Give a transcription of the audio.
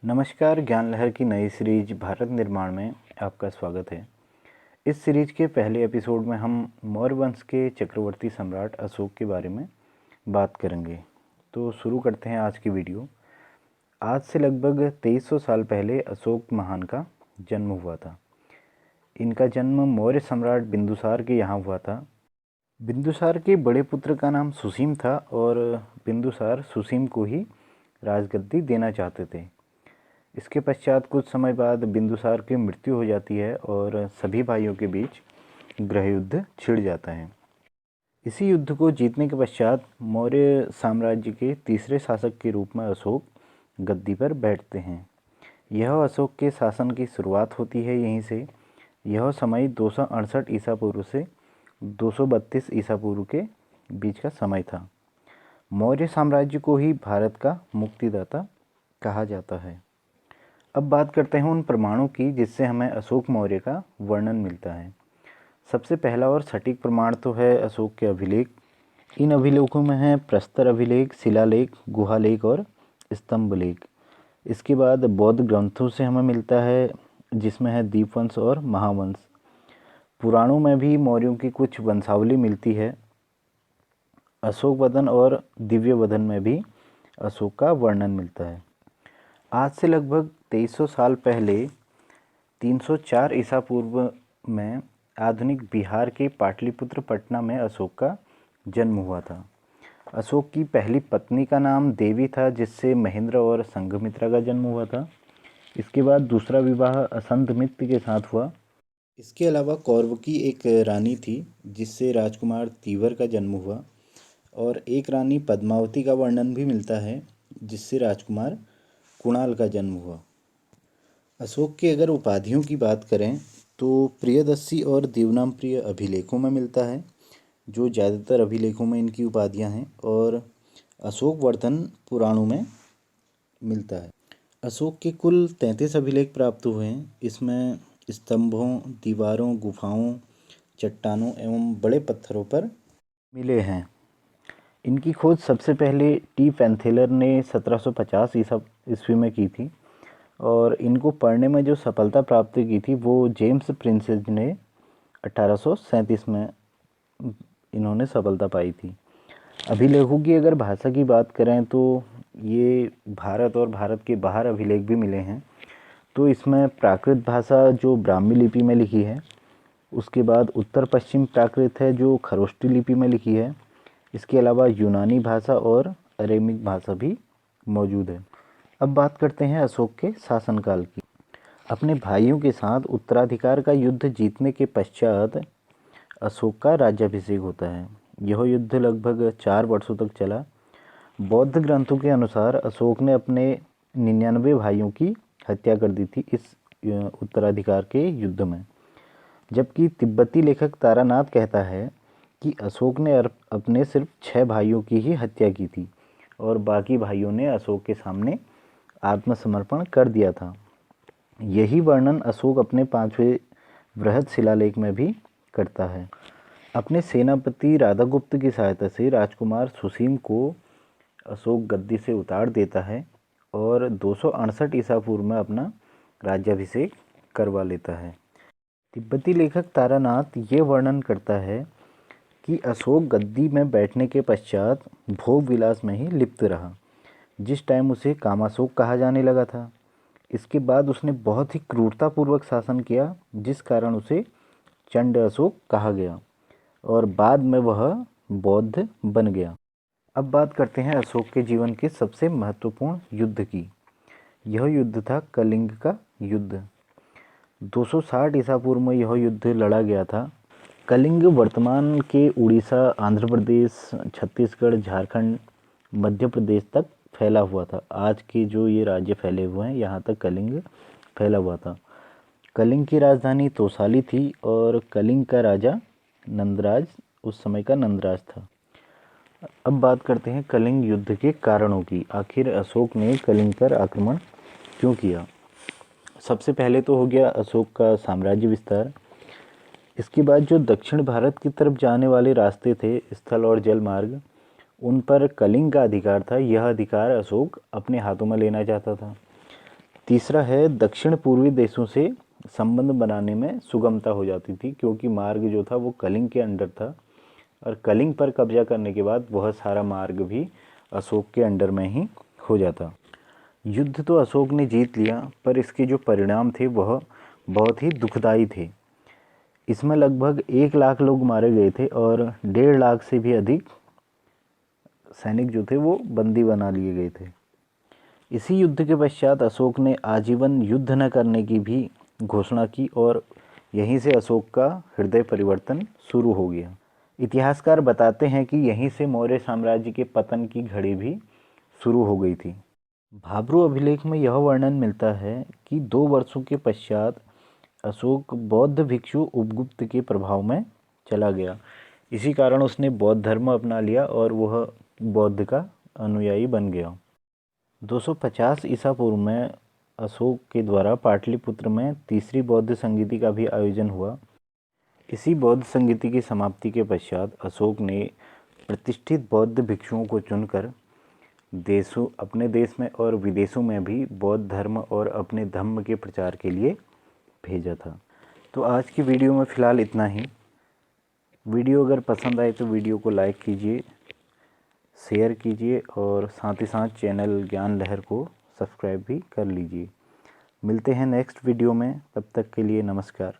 नमस्कार। ज्ञान लहर की नई सीरीज भारत निर्माण में आपका स्वागत है। इस सीरीज के पहले एपिसोड में हम मौर्य वंश के चक्रवर्ती सम्राट अशोक के बारे में बात करेंगे। तो शुरू करते हैं आज की वीडियो। आज से लगभग 2300 साल पहले अशोक महान का जन्म हुआ था। इनका जन्म मौर्य सम्राट बिंदुसार के यहाँ हुआ था। बिंदुसार के बड़े पुत्र का नाम सुसीम था और बिंदुसार सुसीम को ही राजगद्दी देना चाहते थे। इसके पश्चात कुछ समय बाद बिंदुसार की मृत्यु हो जाती है और सभी भाइयों के बीच गृह युद्ध छिड़ जाता है। इसी युद्ध को जीतने के पश्चात मौर्य साम्राज्य के तीसरे शासक के रूप में अशोक गद्दी पर बैठते हैं। यह अशोक के शासन की शुरुआत होती है यहीं से। यह समय 268 ईसा पूर्व से 232 ईसा पूर्व के बीच का समय था। मौर्य साम्राज्य को ही भारत का मुक्तिदाता कहा जाता है। अब बात करते हैं उन प्रमाणों की जिससे हमें अशोक मौर्य का वर्णन मिलता है। सबसे पहला और सटीक प्रमाण तो है अशोक के अभिलेख। इन अभिलेखों में है प्रस्तर अभिलेख, शिलालेख, गुहालेख और स्तंभलेख। इसके बाद बौद्ध ग्रंथों से हमें मिलता है जिसमें है दीपवंश और महावंश। पुराणों में भी मौर्यों की कुछ वंशावली मिलती है। अशोक वदन और दिव्य वदन में भी अशोक का वर्णन मिलता है। आज से लगभग 2300 साल पहले 304 ईसा पूर्व में आधुनिक बिहार के पाटलिपुत्र पटना में अशोक का जन्म हुआ था। अशोक की पहली पत्नी का नाम देवी था जिससे महेंद्र और संघमित्रा का जन्म हुआ था। इसके बाद दूसरा विवाह असंधमित्र के साथ हुआ। इसके अलावा कौरव की एक रानी थी जिससे राजकुमार तीवर का जन्म हुआ और एक रानी पद्मावती का वर्णन भी मिलता है जिससे राजकुमार कुणाल का जन्म हुआ। अशोक के अगर उपाधियों की बात करें तो प्रियदर्शी और देवनाम प्रिय अभिलेखों में मिलता है, जो ज़्यादातर अभिलेखों में इनकी उपाधियां हैं, और अशोक वर्धन पुराणों में मिलता है। अशोक के कुल 33 अभिलेख प्राप्त हुए हैं। इसमें स्तंभों, दीवारों, गुफाओं, चट्टानों एवं बड़े पत्थरों पर मिले हैं। इनकी खोज सबसे पहले टी पैंथेलर ने 1750 ईस्वी में की थी और इनको पढ़ने में जो सफलता प्राप्त की थी वो जेम्स प्रिंसेस ने 1837 में इन्होंने सफलता पाई थी। अभिलेखों की अगर भाषा की बात करें तो ये भारत और भारत के बाहर अभिलेख भी मिले हैं। तो इसमें प्राकृत भाषा जो ब्राह्मी लिपि में लिखी है, उसके बाद उत्तर पश्चिम प्राकृत है जो खरोष्टी लिपि में लिखी है। इसके अलावा यूनानी भाषा और अरेमिक भाषा भी मौजूद है। अब बात करते हैं अशोक के शासनकाल की। अपने भाइयों के साथ उत्तराधिकार का युद्ध जीतने के पश्चात अशोक का राज्याभिषेक होता है। यह युद्ध लगभग 4 वर्षों तक चला। बौद्ध ग्रंथों के अनुसार अशोक ने अपने 99 भाइयों की हत्या कर दी थी इस उत्तराधिकार के युद्ध में, जबकि तिब्बती लेखक तारानाथ कहता है कि अशोक ने अपने सिर्फ 6 भाइयों की ही हत्या की थी और बाकी भाइयों ने अशोक के सामने आत्मसमर्पण कर दिया था। यही वर्णन अशोक अपने 5वें बृहद शिलालेख में भी करता है। अपने सेनापति राधागुप्त की सहायता से राजकुमार सुसीम को अशोक गद्दी से उतार देता है और 268 ईसा पूर्व में अपना राज्याभिषेक करवा लेता है। तिब्बती लेखक तारानाथ ये वर्णन करता है कि अशोक गद्दी में बैठने के पश्चात भोग विलास में ही लिप्त रहा, जिस टाइम उसे कामाशोक कहा जाने लगा था। इसके बाद उसने बहुत ही क्रूरतापूर्वक शासन किया जिस कारण उसे चंड अशोक कहा गया और बाद में वह बौद्ध बन गया। अब बात करते हैं अशोक के जीवन के सबसे महत्वपूर्ण युद्ध की। यह युद्ध था कलिंग का युद्ध। 260 ईसा पूर्व में यह युद्ध लड़ा गया था। कलिंग वर्तमान के उड़ीसा, आंध्र प्रदेश, छत्तीसगढ़, झारखंड, मध्य प्रदेश तक फैला हुआ था। आज के जो ये राज्य फैले हुए हैं यहाँ तक कलिंग फैला हुआ था। कलिंग की राजधानी तोसाली थी और कलिंग का राजा नंदराज उस समय का नंदराज था। अब बात करते हैं कलिंग युद्ध के कारणों की। आखिर अशोक ने कलिंग पर आक्रमण क्यों किया? सबसे पहले तो हो गया अशोक का साम्राज्य विस्तार। इसके बाद जो दक्षिण भारत की तरफ जाने वाले रास्ते थे, स्थल और जल मार्ग, उन पर कलिंग का अधिकार था। यह अधिकार अशोक अपने हाथों में लेना चाहता था। तीसरा है दक्षिण पूर्वी देशों से संबंध बनाने में सुगमता हो जाती थी, क्योंकि मार्ग जो था वो कलिंग के अंडर था और कलिंग पर कब्जा करने के बाद बहुत सारा मार्ग भी अशोक के अंडर में ही हो जाता। युद्ध तो अशोक ने जीत लिया, पर इसके जो परिणाम थे वह बहुत ही दुखदाई थे। इसमें लगभग 1 लाख लोग मारे गए थे और 1.5 लाख से भी अधिक सैनिक जो थे वो बंदी बना लिए गए थे। इसी युद्ध के पश्चात अशोक ने आजीवन युद्ध न करने की भी घोषणा की और यहीं से अशोक का हृदय परिवर्तन शुरू हो गया। इतिहासकार बताते हैं कि यहीं से मौर्य साम्राज्य के पतन की घड़ी भी शुरू हो गई थी। भाब्रू अभिलेख में यह वर्णन मिलता है कि 2 वर्षों के पश्चात अशोक बौद्ध भिक्षु उपगुप्त के प्रभाव में चला गया। इसी कारण उसने बौद्ध धर्म अपना लिया और वह बौद्ध का अनुयायी बन गया। 250 ईसा पूर्व में अशोक के द्वारा पाटलिपुत्र में तीसरी बौद्ध संगीति का भी आयोजन हुआ। इसी बौद्ध संगीति की समाप्ति के पश्चात अशोक ने प्रतिष्ठित बौद्ध भिक्षुओं को चुनकर अपने देश में और विदेशों में भी बौद्ध धर्म और अपने धम्म के प्रचार के लिए भेजा था। तो आज की वीडियो में फ़िलहाल इतना ही। वीडियो अगर पसंद आए तो वीडियो को लाइक कीजिए, शेयर कीजिए और साथ ही साथ चैनल ज्ञान लहर को सब्सक्राइब भी कर लीजिए। मिलते हैं नेक्स्ट वीडियो में, तब तक के लिए नमस्कार।